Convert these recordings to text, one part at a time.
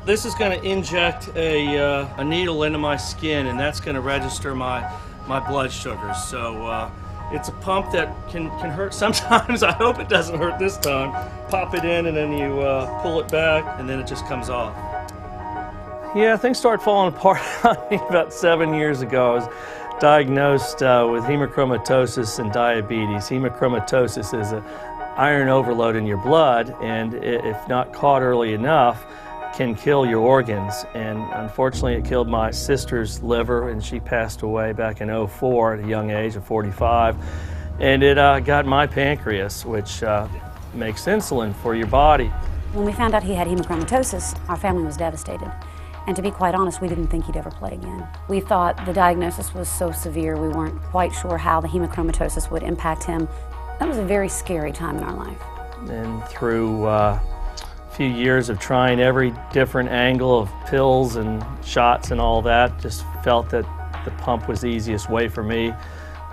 This is going to inject a needle into my skin, and that's going to register my blood sugars. So it's a pump that can hurt sometimes. I hope it doesn't hurt this time. Pop it in and then you pull it back and then it just comes off. Yeah, things started falling apart on me about 7 years ago. I was diagnosed with hemochromatosis and diabetes. Hemochromatosis is an iron overload in your blood, and if not caught early enough, can kill your organs. And unfortunately it killed my sister's liver, and she passed away back in '04 at a young age of 45. And it got my pancreas, which makes insulin for your body. When we found out he had hemochromatosis, our family was devastated. And to be quite honest, we didn't think he'd ever play again. We thought the diagnosis was so severe, we weren't quite sure how the hemochromatosis would impact him. That was a very scary time in our life. And through a few years of trying every different angle of pills and shots and all that, just felt that the pump was the easiest way for me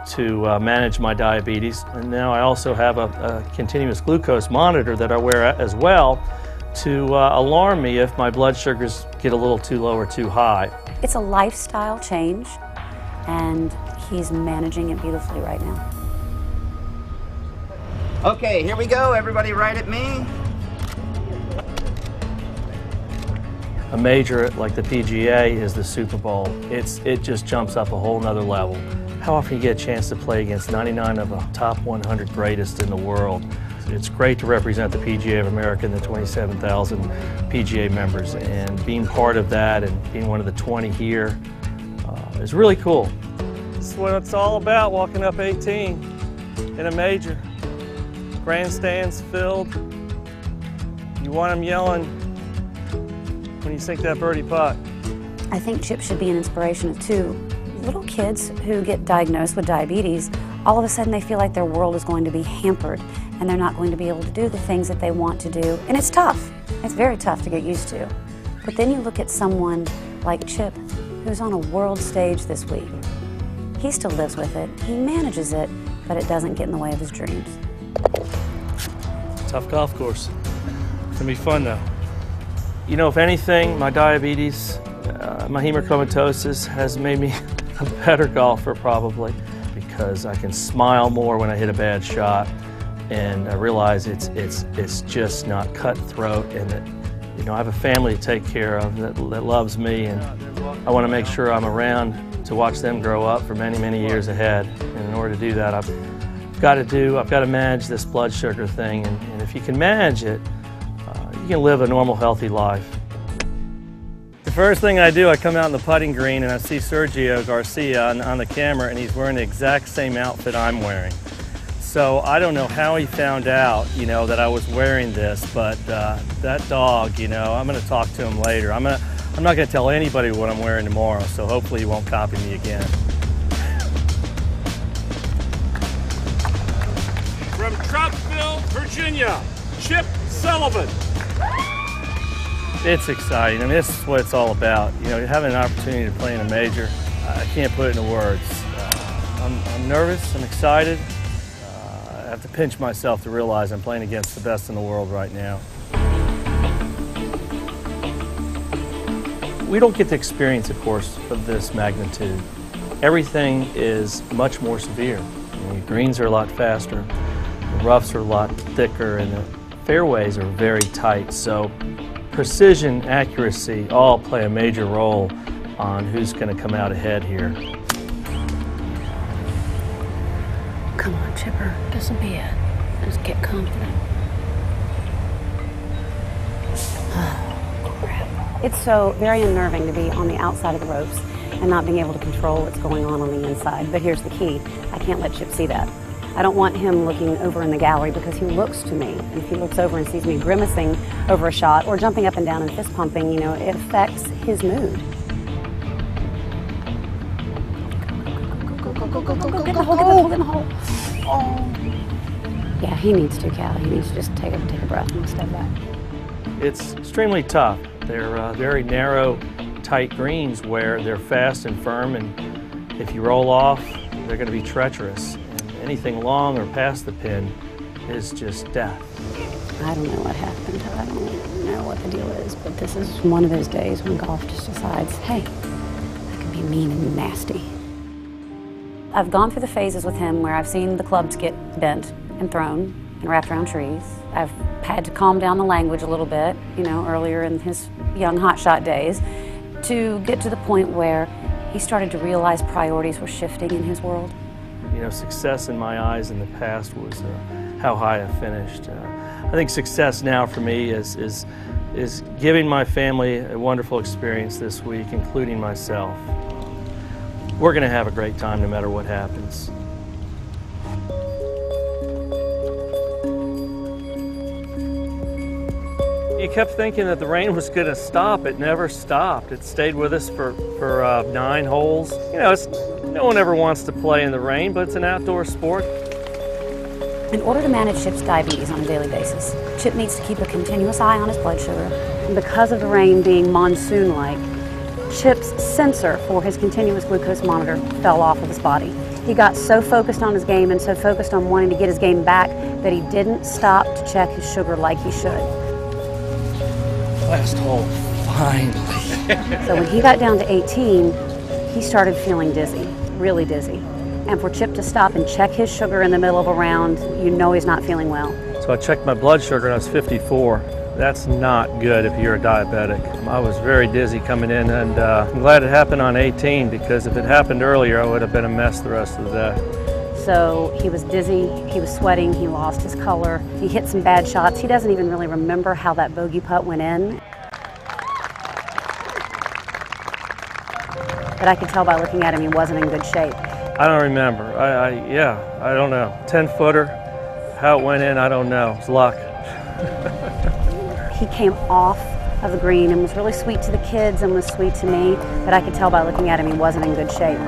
to manage my diabetes. And now I also have a continuous glucose monitor that I wear as well to alarm me if my blood sugars get a little too low or too high. It's a lifestyle change, and he's managing it beautifully right now. Okay, here we go. Everybody right at me. A major like the PGA is the Super Bowl. It just jumps up a whole nother level. How often you get a chance to play against 99 of the top 100 greatest in the world? It's great to represent the PGA of America and the 27,000 PGA members, and being part of that and being one of the 20 here is really cool. This is what it's all about, walking up 18 in a major. Grandstands filled. You want them yelling when you sink that birdie putt. I think Chip should be an inspiration to little kids who get diagnosed with diabetes. All of a sudden they feel like their world is going to be hampered and they're not going to be able to do the things that they want to do. And it's tough. It's very tough to get used to. But then you look at someone like Chip, who's on a world stage this week. He still lives with it, he manages it, but it doesn't get in the way of his dreams. Tough golf course. It's gonna be fun though. You know, if anything, my diabetes, my hemochromatosis has made me a better golfer probably, because I can smile more when I hit a bad shot, and I realize it's just not cutthroat, and that, you know, I have a family to take care of that loves me, and I want to make sure I'm around to watch them grow up for many, many years ahead. And in order to do that, I've got to manage this blood sugar thing, and if you can manage it, you can live a normal, healthy life. The first thing I do, I come out in the putting green and I see Sergio Garcia on the camera, and he's wearing the exact same outfit I'm wearing. So I don't know how he found out, you know, that I was wearing this, but that dog, you know, I'm going to talk to him later. I'm not going to tell anybody what I'm wearing tomorrow, so hopefully he won't copy me again. From Troutville, Virginia, Chip Sullivan. It's exciting. I mean, this is what it's all about. You know, having an opportunity to play in a major, I can't put it into words. I'm nervous, I'm excited. I have to pinch myself to realize I'm playing against the best in the world right now. We don't get to experience a course of this magnitude. Everything is much more severe. I mean, the greens are a lot faster, the roughs are a lot thicker, and the fairways are very tight. So precision, accuracy all play a major role on who's going to come out ahead here. Come on, Chipper, this will be it. Just get confident. Oh, crap. It's so very unnerving to be on the outside of the ropes and not being able to control what's going on the inside. But here's the key. I can't let Chip see that. I don't want him looking over in the gallery, because he looks to me. And if he looks over and sees me grimacing over a shot or jumping up and down and fist pumping, you know, it affects his mood. Go, get the hole, get in the hole. Oh. Yeah, he needs to, Cal. He needs to just take a breath and step back. It's extremely tough. They're very narrow, tight greens where they're fast and firm, and if you roll off, they're going to be treacherous. And anything long or past the pin is just death. I don't know what happened. I don't know what the deal is, but this is one of those days when golf just decides, hey, I can be mean and nasty. I've gone through the phases with him where I've seen the clubs get bent and thrown and wrapped around trees. I've had to calm down the language a little bit, you know, earlier in his young hotshot days, to get to the point where he started to realize priorities were shifting in his world. You know, success in my eyes in the past was how high I finished. I think success now for me is giving my family a wonderful experience this week, including myself. We're going to have a great time no matter what happens. You kept thinking that the rain was going to stop. It never stopped. It stayed with us for 9 holes. You know, no one ever wants to play in the rain, but it's an outdoor sport. In order to manage Chip's diabetes on a daily basis, Chip needs to keep a continuous eye on his blood sugar. And because of the rain being monsoon-like, Chip's sensor for his continuous glucose monitor fell off of his body. He got so focused on his game and so focused on wanting to get his game back that he didn't stop to check his sugar like he should. Last hole, finally. So when he got down to 18, he started feeling dizzy, really dizzy. And for Chip to stop and check his sugar in the middle of a round, you know he's not feeling well. So I checked my blood sugar and I was 54. That's not good if you're a diabetic. I was very dizzy coming in, and I'm glad it happened on 18, because if it happened earlier, I would have been a mess the rest of the day. So he was dizzy, he was sweating, he lost his color, he hit some bad shots. He doesn't even really remember how that bogey putt went in. But I could tell by looking at him he wasn't in good shape. I don't remember. I don't know. 10-footer, how it went in, I don't know. It's luck. He came off of the green and was really sweet to the kids and was sweet to me, but I could tell by looking at him he wasn't in good shape.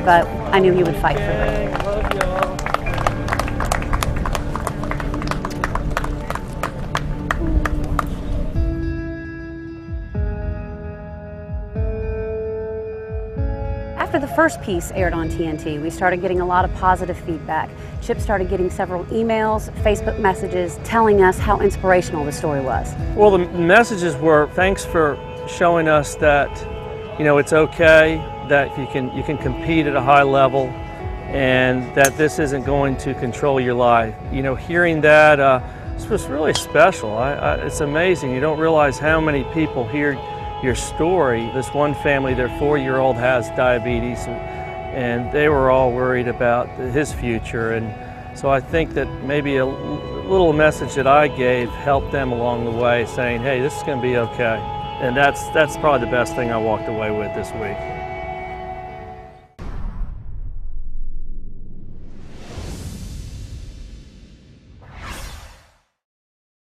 But I knew he would fight for it. Love y'all. After the first piece aired on TNT, we started getting a lot of positive feedback. Chip started getting several emails, Facebook messages telling us how inspirational the story was. Well, the messages were, thanks for showing us that, you know, it's okay, that you can compete at a high level, and that this isn't going to control your life. You know, hearing that, this was really special. It's amazing. You don't realize how many people hear your story. This one family, their 4-year-old has diabetes, and they were all worried about his future. And so I think that maybe a little message that I gave helped them along the way, saying, hey, this is going to be okay. And that's probably the best thing I walked away with this week.